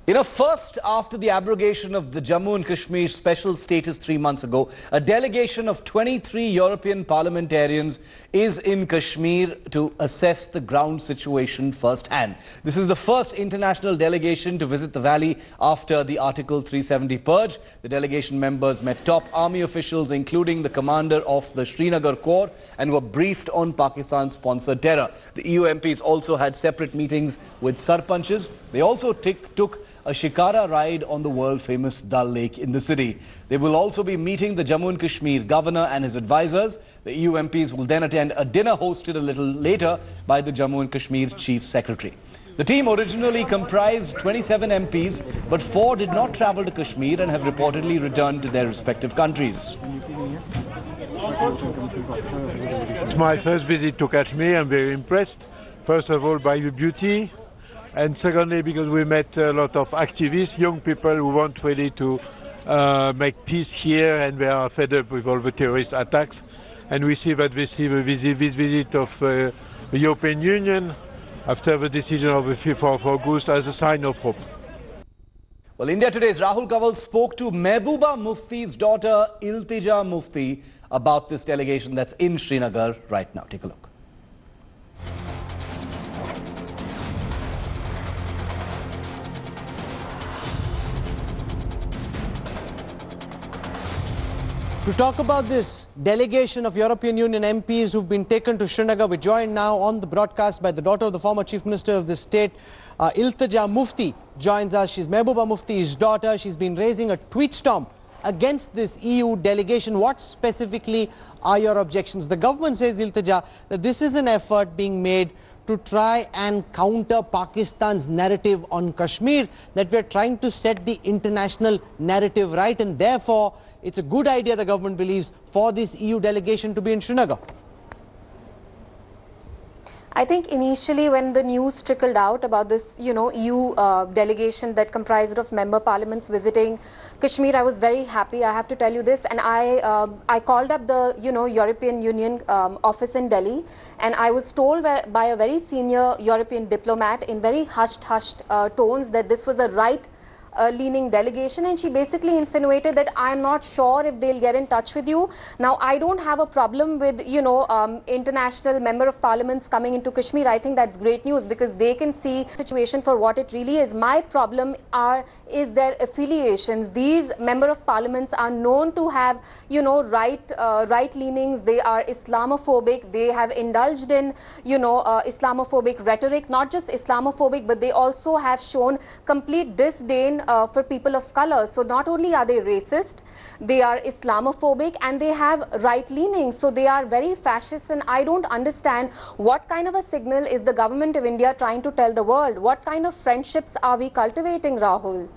First after the abrogation of the Jammu and Kashmir special status 3 months ago, a delegation of 23 European parliamentarians is in Kashmir to assess the ground situation firsthand. This is the first international delegation to visit the valley after the Article 370 purge. The delegation members met top army officials, including the commander of the Srinagar Corps, and were briefed on Pakistan-sponsored terror. The EU MPs also had separate meetings with sarpanches. They also took a shikara ride on the world-famous Dal Lake in the city. They will also be meeting the Jammu and Kashmir governor and his advisors. The EU MPs will then attend a dinner hosted a little later by the Jammu and Kashmir Chief Secretary. The team originally comprised 27 MPs, but 4 did not travel to Kashmir and have reportedly returned to their respective countries. It's my first visit to Kashmir. I'm very impressed, first of all, by the beauty. And secondly, because we met a lot of activists, young people who want really to make peace here, and they are fed up with all the terrorist attacks. And we see that they see this visit of the European Union after the decision of the 5th of August as a sign of hope. Well, India Today's Rahul spoke to Mehbooba Mufti's daughter Iltija Mufti about this delegation that's in Srinagar right now. Take a look. To talk about this delegation of European Union MPs who've been taken to Srinagar, we're joined now on the broadcast by the daughter of the former Chief Minister of the state, Iltija Mufti joins us. She's Mehbooba Mufti's daughter. She's been raising a tweet storm against this EU delegation. What specifically are your objections? The government says, Iltija, that this is an effort being made to try and counter Pakistan's narrative on Kashmir, that we're trying to set the international narrative right, and therefore it's a good idea, the government believes, for this EU delegation to be in Srinagar. I think initially when the news trickled out about this, EU delegation that comprised of member parliaments visiting Kashmir, I was very happy, I have to tell you this. And I called up the, European Union office in Delhi, and I was told by a very senior European diplomat in very hushed tones that this was a right-leaning delegation, and she basically insinuated that I'm not sure if they'll get in touch with you. Now, I don't have a problem with, international member of parliaments coming into Kashmir. I think that's great news because they can see the situation for what it really is. My problem is their affiliations. These member of parliaments are known to have, right leanings. They are Islamophobic. They have indulged in, Islamophobic rhetoric, not just Islamophobic, but they also have shown complete disdain for people of color. So not only are they racist, they are Islamophobic, and they have right leanings. So they are very fascist, and I don't understand what kind of a signal is the government of India trying to tell the world. What kind of friendships are we cultivating, Rahul?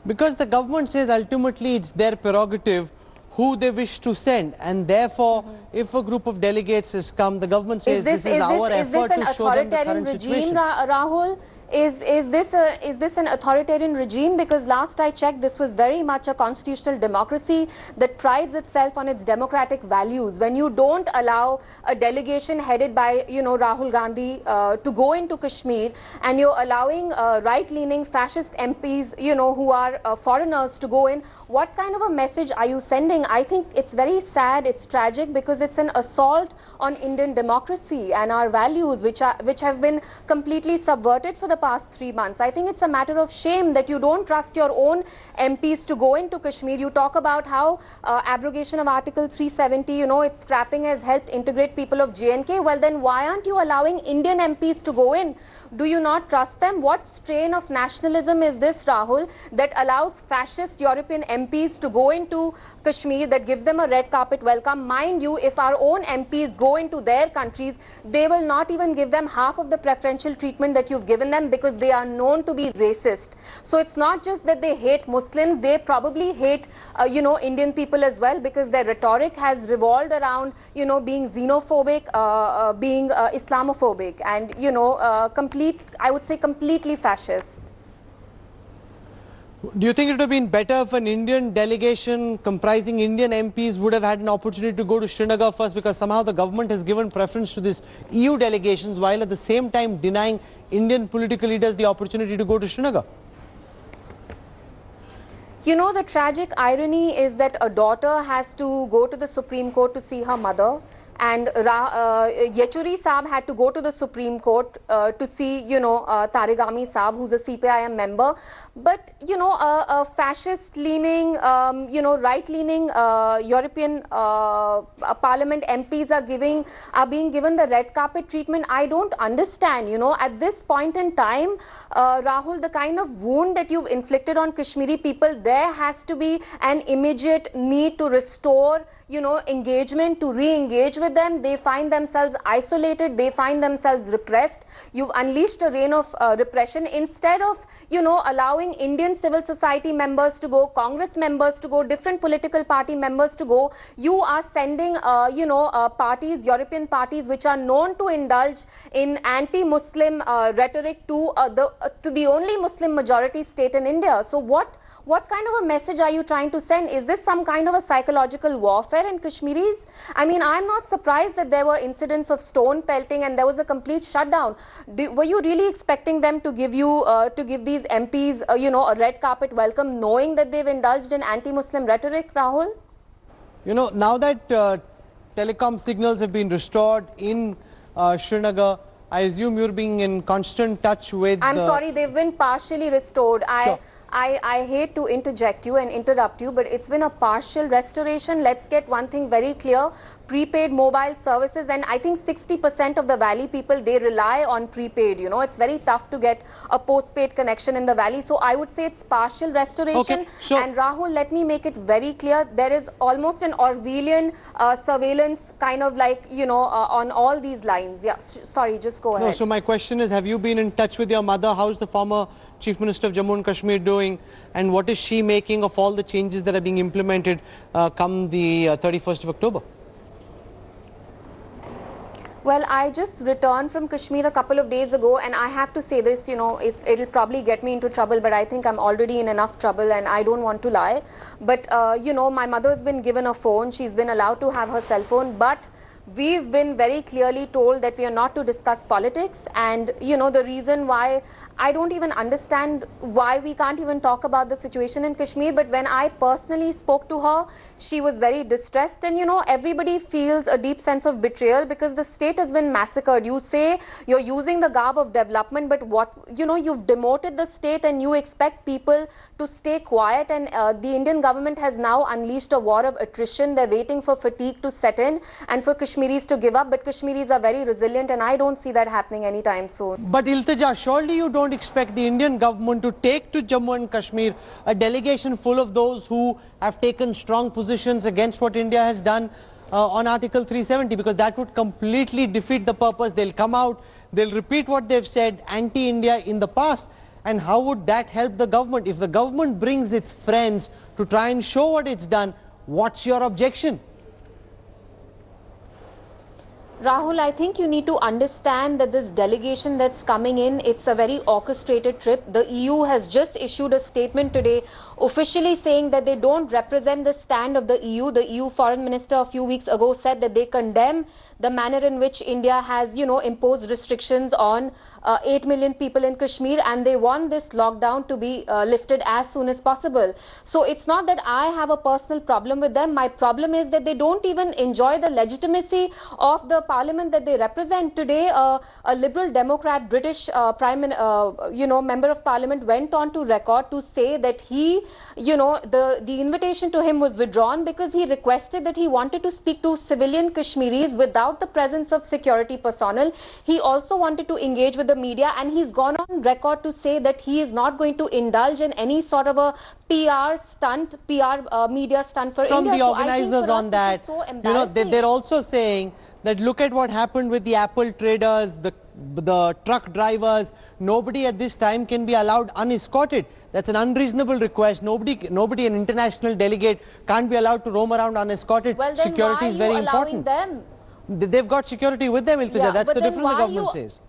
Because the government says ultimately it's their prerogative who they wish to send, and therefore if a group of delegates has come, the government says this is our effort to show them the current situation. Rahul? Is this an authoritarian regime? Because last I checked, this was very much a constitutional democracy that prides itself on its democratic values. When you don't allow a delegation headed by, Rahul Gandhi to go into Kashmir, and you're allowing right-leaning fascist MPs, who are foreigners to go in, what kind of a message are you sending? I think it's very sad, it's tragic, because it's an assault on Indian democracy and our values, which have been completely subverted for the past 3 months. I think it's a matter of shame that you don't trust your own MPs to go into Kashmir. You talk about how abrogation of Article 370, its scrapping has helped integrate people of J&K. Well, then why aren't you allowing Indian MPs to go in? Do you not trust them? What strain of nationalism is this, Rahul, that allows fascist European MPs to go into Kashmir, that gives them a red carpet welcome? Mind you, if our own MPs go into their countries, they will not even give them half of the preferential treatment that you've given them, because they are known to be racist. So it's not just that they hate Muslims, they probably hate, Indian people as well, because their rhetoric has revolved around, being xenophobic, being Islamophobic, and, I would say completely fascist. Do you think it would have been better if an Indian delegation comprising Indian MPs would have had an opportunity to go to Srinagar first, because somehow the government has given preference to these EU delegations while at the same time denying Indian political leaders the opportunity to go to Srinagar? You know, the tragic irony is that a daughter has to go to the Supreme Court to see her mother, and Yechuri Saab had to go to the Supreme Court to see, Tarigami Saab, who's a CPIM member. But, a fascist-leaning, right-leaning European Parliament MPs are being given the red carpet treatment. I don't understand, at this point in time, Rahul, the kind of wound that you've inflicted on Kashmiri people, there has to be an immediate need to restore, engagement, to re-engage with them. They find themselves isolated, they find themselves repressed. You've unleashed a reign of repression instead of, allowing Indian civil society members to go, Congress members to go, different political party members to go. You are sending, parties, European parties, which are known to indulge in anti-Muslim rhetoric to the only Muslim majority state in India. So what kind of a message are you trying to send? Is this some kind of a psychological warfare in Kashmiris? I mean, I'm not surprised that there were incidents of stone pelting and there was a complete shutdown. Were you really expecting them to give these MPs, a red carpet welcome, knowing that they've indulged in anti-Muslim rhetoric, Rahul? Now that telecom signals have been restored in Srinagar, I assume you're being in constant touch with... I'm sorry, they've been partially restored. Sure. I hate to interject you and interrupt you, but it's been a partial restoration. Let's get one thing very clear. Prepaid mobile services, and I think 60% of the valley people, they rely on prepaid. It's very tough to get a postpaid connection in the valley. So I would say it's partial restoration. Okay, sure. And Rahul, let me make it very clear. There is almost an Orwellian surveillance kind of like, on all these lines. Yeah, sorry, just go ahead. No, so my question is, have you been in touch with your mother? How's the former Chief Minister of Jammu and Kashmir doing? And what is she making of all the changes that are being implemented come the 31st of October? Well, I just returned from Kashmir a couple of days ago, and I have to say this, it'll probably get me into trouble, but I think I'm already in enough trouble and I don't want to lie. But, my mother's been given a phone. She's been allowed to have her cell phone, but we've been very clearly told that we are not to discuss politics. And, the reason why, I don't even understand why we can't even talk about the situation in Kashmir. But when I personally spoke to her, she was very distressed. And, everybody feels a deep sense of betrayal because the state has been massacred. You say you're using the garb of development, but you've demoted the state and you expect people to stay quiet. And the Indian government has now unleashed a war of attrition. They're waiting for fatigue to set in and for Kashmiris to give up. But Kashmiris are very resilient, and I don't see that happening anytime soon. But Iltija, surely you don't expect the Indian government to take to Jammu and Kashmir a delegation full of those who have taken strong positions against what India has done on Article 370, because that would completely defeat the purpose. They'll come out, they'll repeat what they've said anti-India in the past. And how would that help the government? If the government brings its friends to try and show what it's done, what's your objection? Rahul, I think you need to understand that this delegation that's coming in, it's a very orchestrated trip. The EU has just issued a statement today officially saying that they don't represent the stand of the EU. The EU foreign minister a few weeks ago said that they condemn the manner in which India has, imposed restrictions on 8 million people in Kashmir, and they want this lockdown to be lifted as soon as possible. So it's not that I have a personal problem with them. My problem is that they don't even enjoy the legitimacy of the parliament that they represent. Today, a Liberal Democrat British member of parliament went on to record to say that he, the invitation to him was withdrawn because he requested that he wanted to speak to civilian Kashmiris without the presence of security personnel. He also wanted to engage with the media, and he's gone on record to say that he is not going to indulge in any sort of a PR stunt, media stunt for From India. the organizers on that, they're also saying that look at what happened with the Apple traders, the truck drivers. Nobody at this time can be allowed unescorted. That's an unreasonable request. Nobody, an international delegate, can't be allowed to roam around unescorted. Well, then security is very important. Them? They've got security with them, Iltija. Yeah, that's the difference the government says.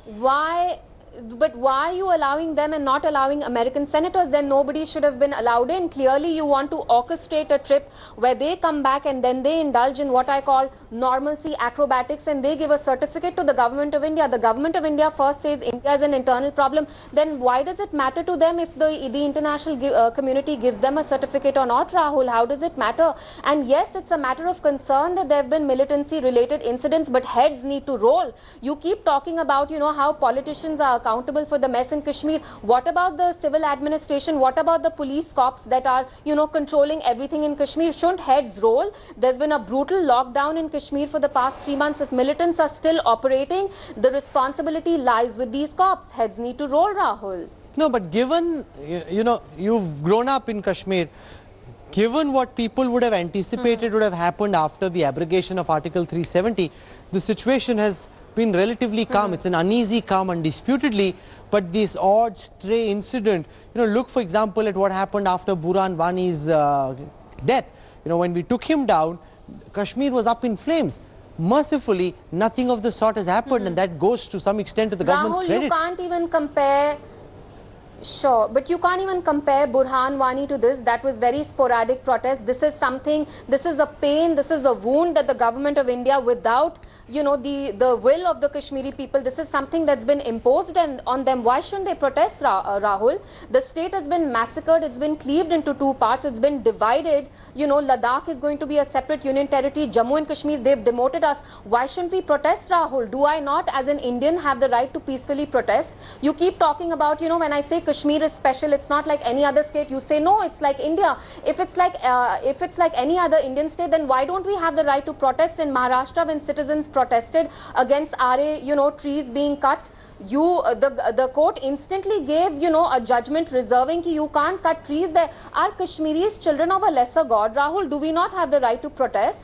Why But why are you allowing them and not allowing American senators? Then nobody should have been allowed in. Clearly, you want to orchestrate a trip where they come back and then they indulge in what I call normalcy acrobatics, and they give a certificate to the government of India. The government of India first says India is an internal problem. Then why does it matter to them if the international community gives them a certificate or not, Rahul? How does it matter? And yes, it's a matter of concern that there have been militancy-related incidents, but heads need to roll. You keep talking about, how politicians are accountable for the mess in Kashmir. What about the civil administration? What about the police cops that are, controlling everything in Kashmir? Shouldn't heads roll? There's been a brutal lockdown in Kashmir for the past 3 months. If militants are still operating, the responsibility lies with these cops. Heads need to roll, Rahul. No, but given, you've grown up in Kashmir, given what people would have anticipated would have happened after the abrogation of Article 370, the situation has been relatively calm. It's an uneasy calm, undisputedly, but this odd stray incident, look for example at what happened after Burhan Wani's death. When we took him down, Kashmir was up in flames. Mercifully, nothing of the sort has happened, and that goes to some extent to the government's credit. Rahul, you can't even compare. Sure, but you can't even compare Burhan Wani to this. That was very sporadic protest. This is something, this is a pain, this is a wound that the government of India, without the will of the Kashmiri people, this is something that's been imposed on them. Why shouldn't they protest, Rahul? The state has been massacred, it's been cleaved into two parts, it's been divided. Ladakh is going to be a separate union territory. Jammu and Kashmir, they've demoted us. Why shouldn't we protest, Rahul? Do I not, as an Indian, have the right to peacefully protest? You keep talking about, when I say Kashmir is special, it's not like any other state. You say, no, it's like India. If it's like any other Indian state, then why don't we have the right to protest? In Maharashtra, when citizens protested against RA, trees being cut, the court instantly gave, a judgment reserving that you can't cut trees there. Are Kashmiris children of a lesser god, Rahul? Do we not have the right to protest?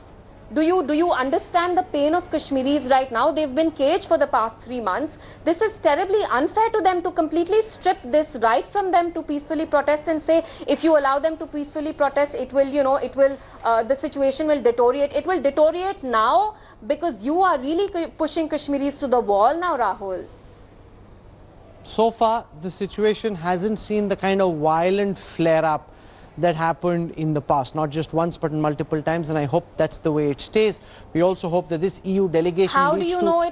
Do you understand the pain of Kashmiris right now? They've been caged for the past 3 months. This is terribly unfair to them to completely strip this right from them to peacefully protest and say, if you allow them to peacefully protest, it will, the situation will deteriorate. It will deteriorate now because you are really pushing Kashmiris to the wall now, Rahul. So far, the situation hasn't seen the kind of violent flare-up that happened in the past, not just once but multiple times, and I hope that's the way it stays. We also hope that this EU delegation How do you know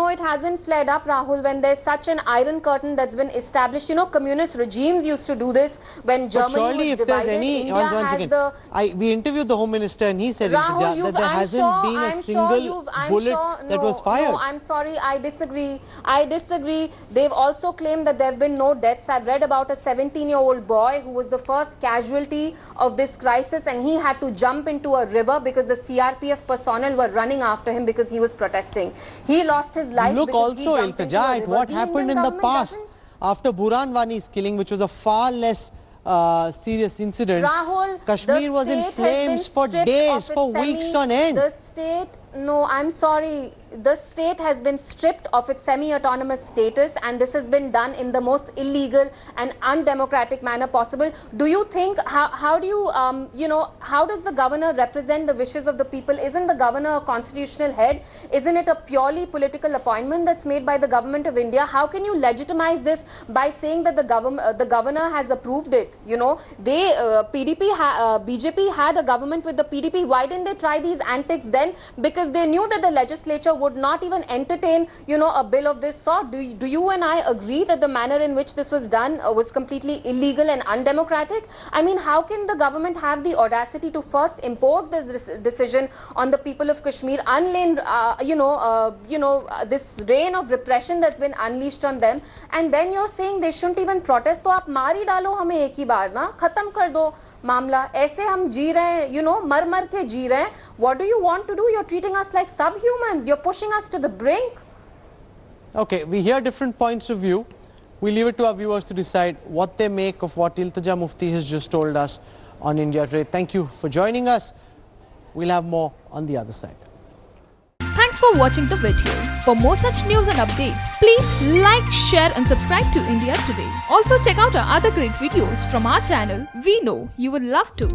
it hasn't flared up, Rahul, when there's such an iron curtain that's been established? Communist regimes used to do this when Germany was divided. We interviewed the Home Minister and he said, Rahul, that there hasn't been a single bullet that was fired. No, I'm sorry, I disagree. They've also claimed that there have been no deaths. I've read about a 17-year-old boy who was the first casualty of this crisis, and he had to jump into a river because the CRPF personnel were running after him because he was protesting. He lost his life. Look also, Iltija, at what happened in the past after Burhan Wani's killing, which was a far less serious incident. Rahul, Kashmir was in flames for days, for weeks on end. No, I'm sorry. The state has been stripped of its semi-autonomous status, and this has been done in the most illegal and undemocratic manner possible. Do you think, how does the governor represent the wishes of the people? Isn't the governor a constitutional head? Isn't it a purely political appointment that's made by the government of India? How can you legitimize this by saying that the governor has approved it? BJP had a government with the PDP. Why didn't they try these antics then? Because they knew that the legislature would not even entertain, a bill of this sort. Do you and I agree that the manner in which this was done was completely illegal and undemocratic? I mean, how can the government have the audacity to first impose this decision on the people of Kashmir, this reign of repression that's been unleashed on them, and then you're saying they shouldn't even protest? तो आप मार ही डालो हमें एक ही बार ना, खत्म कर दो मामला. ऐसे हम जी रहे हैं, मर के जी रहे हैं. What do you want to do? You're treating us like subhumans. You're pushing us to the brink. Okay, we hear different points of view. We leave it to our viewers to decide what they make of what Iltija Mufti has just told us on India Today. Thank you for joining us. We'll have more on the other side. Thanks for watching the video. For more such news and updates, please like, share and subscribe to India Today. Also check out our other great videos from our channel. We know you will love to.